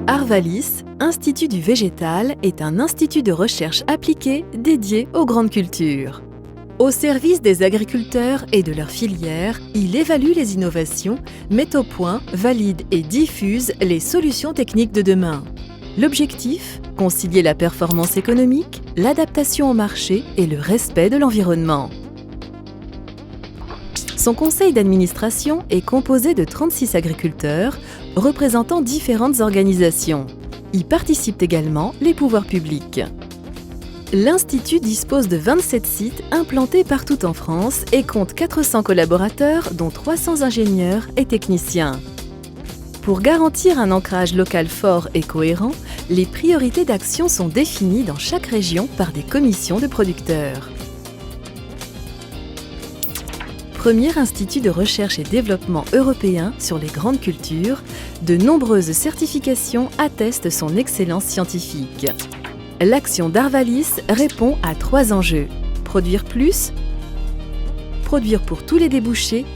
Arvalis, Institut du végétal, est un institut de recherche appliquée dédié aux grandes cultures. Au service des agriculteurs et de leurs filières, il évalue les innovations, met au point, valide et diffuse les solutions techniques de demain. L'objectif ? Concilier la performance économique, l'adaptation au marché et le respect de l'environnement. Son conseil d'administration est composé de 36 agriculteurs représentant différentes organisations. Y participent également les pouvoirs publics. L'Institut dispose de 27 sites implantés partout en France et compte 400 collaborateurs, dont 300 ingénieurs et techniciens. Pour garantir un ancrage local fort et cohérent, les priorités d'action sont définies dans chaque région par des commissions de producteurs. Premier institut de recherche et développement européen sur les grandes cultures, de nombreuses certifications attestent son excellence scientifique. L'action d'Arvalis répond à 3 enjeux: produire plus, produire pour tous les débouchés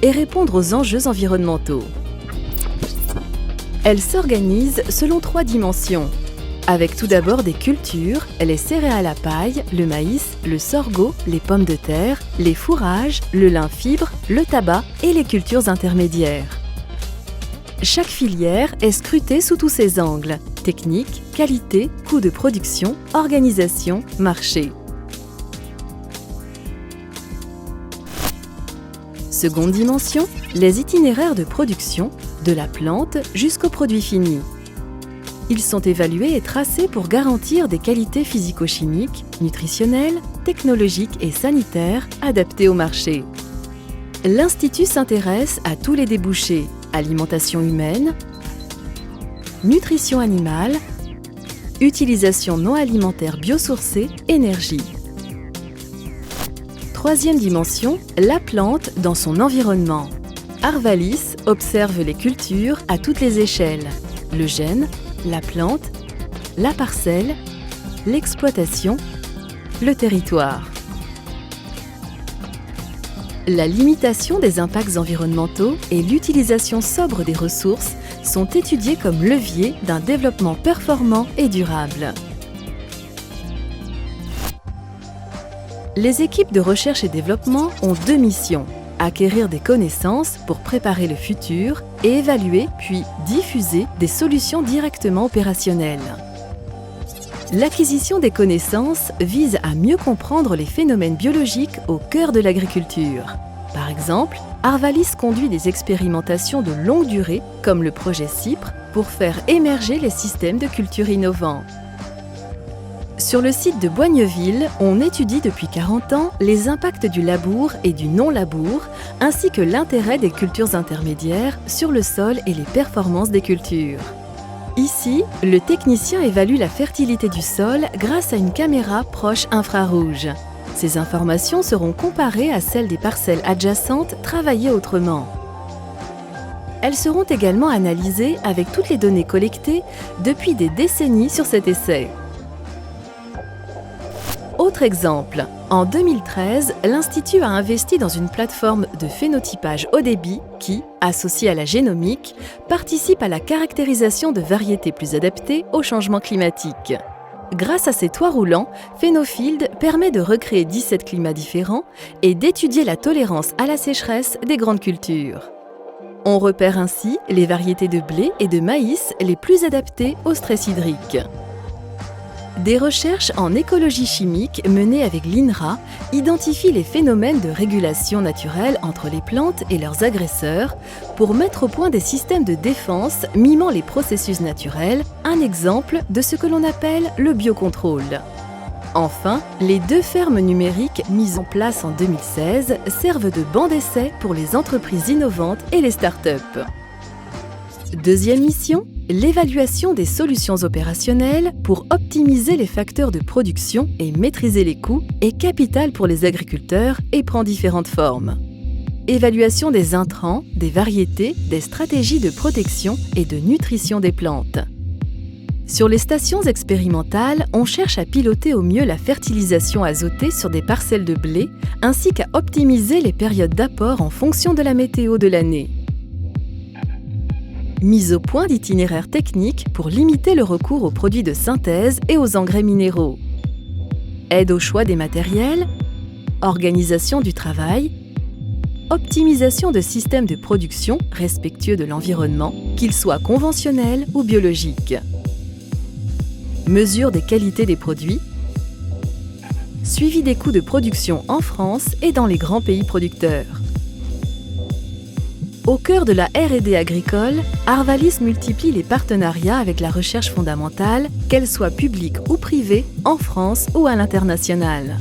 et répondre aux enjeux environnementaux. Elle s'organise selon 3 dimensions, avec tout d'abord des cultures, les céréales à paille, le maïs, le sorgho, les pommes de terre, les fourrages, le lin fibre, le tabac et les cultures intermédiaires. Chaque filière est scrutée sous tous ses angles: technique, qualité, coût de production, organisation, marché. Seconde dimension, les itinéraires de production, de la plante jusqu'au produit fini. Ils sont évalués et tracés pour garantir des qualités physico-chimiques, nutritionnelles, technologiques et sanitaires adaptées au marché. L'Institut s'intéresse à tous les débouchés: alimentation humaine, nutrition animale, utilisation non alimentaire biosourcée, énergie. Troisième dimension, la plante dans son environnement. Arvalis observe les cultures à toutes les échelles: le gène, la plante, la parcelle, l'exploitation, le territoire. La limitation des impacts environnementaux et l'utilisation sobre des ressources sont étudiés comme leviers d'un développement performant et durable. Les équipes de recherche et développement ont 2 missions: acquérir des connaissances pour préparer le futur et évaluer puis diffuser des solutions directement opérationnelles. L'acquisition des connaissances vise à mieux comprendre les phénomènes biologiques au cœur de l'agriculture. Par exemple, Arvalis conduit des expérimentations de longue durée, comme le projet CYPRE, pour faire émerger les systèmes de culture innovants. Sur le site de Boigneville, on étudie depuis 40 ans les impacts du labour et du non-labour, ainsi que l'intérêt des cultures intermédiaires sur le sol et les performances des cultures. Ici, le technicien évalue la fertilité du sol grâce à une caméra proche infrarouge. Ces informations seront comparées à celles des parcelles adjacentes travaillées autrement. Elles seront également analysées avec toutes les données collectées depuis des décennies sur cet essai. Autre exemple, en 2013, l'Institut a investi dans une plateforme de phénotypage haut débit qui, associée à la génomique, participe à la caractérisation de variétés plus adaptées au changement climatique. Grâce à ces toits roulants, Phénofield permet de recréer 17 climats différents et d'étudier la tolérance à la sécheresse des grandes cultures. On repère ainsi les variétés de blé et de maïs les plus adaptées au stress hydrique. Des recherches en écologie chimique menées avec l'INRA identifient les phénomènes de régulation naturelle entre les plantes et leurs agresseurs pour mettre au point des systèmes de défense mimant les processus naturels, un exemple de ce que l'on appelle le biocontrôle. Enfin, les 2 fermes numériques mises en place en 2016 servent de banc d'essai pour les entreprises innovantes et les startups. Deuxième mission, l'évaluation des solutions opérationnelles pour optimiser les facteurs de production et maîtriser les coûts est capitale pour les agriculteurs et prend différentes formes. Évaluation des intrants, des variétés, des stratégies de protection et de nutrition des plantes. Sur les stations expérimentales, on cherche à piloter au mieux la fertilisation azotée sur des parcelles de blé, ainsi qu'à optimiser les périodes d'apport en fonction de la météo de l'année. Mise au point d'itinéraires techniques pour limiter le recours aux produits de synthèse et aux engrais minéraux. Aide au choix des matériels, organisation du travail, optimisation de systèmes de production respectueux de l'environnement, qu'ils soient conventionnels ou biologiques. Mesure des qualités des produits, suivi des coûts de production en France et dans les grands pays producteurs. Au cœur de la R&D agricole, Arvalis multiplie les partenariats avec la recherche fondamentale, qu'elle soit publique ou privée, en France ou à l'international.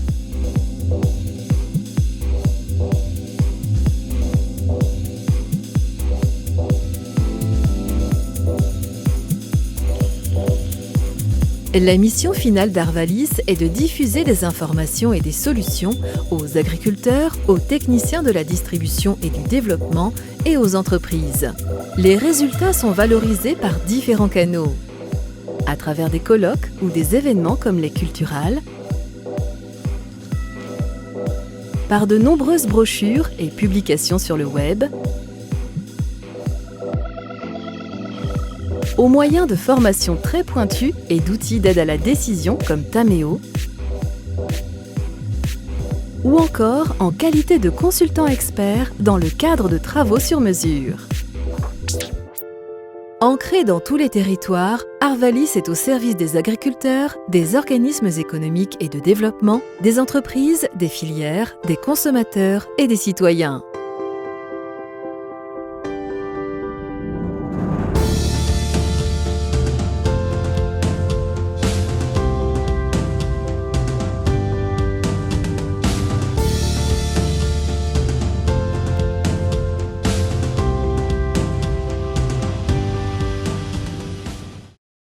La mission finale d'Arvalis est de diffuser des informations et des solutions aux agriculteurs, aux techniciens de la distribution et du développement et aux entreprises. Les résultats sont valorisés par différents canaux, à travers des colloques ou des événements comme les Culturales, par de nombreuses brochures et publications sur le web, au moyen de formations très pointues et d'outils d'aide à la décision comme Taméo, ou encore en qualité de consultant expert dans le cadre de travaux sur mesure. Ancré dans tous les territoires, Arvalis est au service des agriculteurs, des organismes économiques et de développement, des entreprises, des filières, des consommateurs et des citoyens.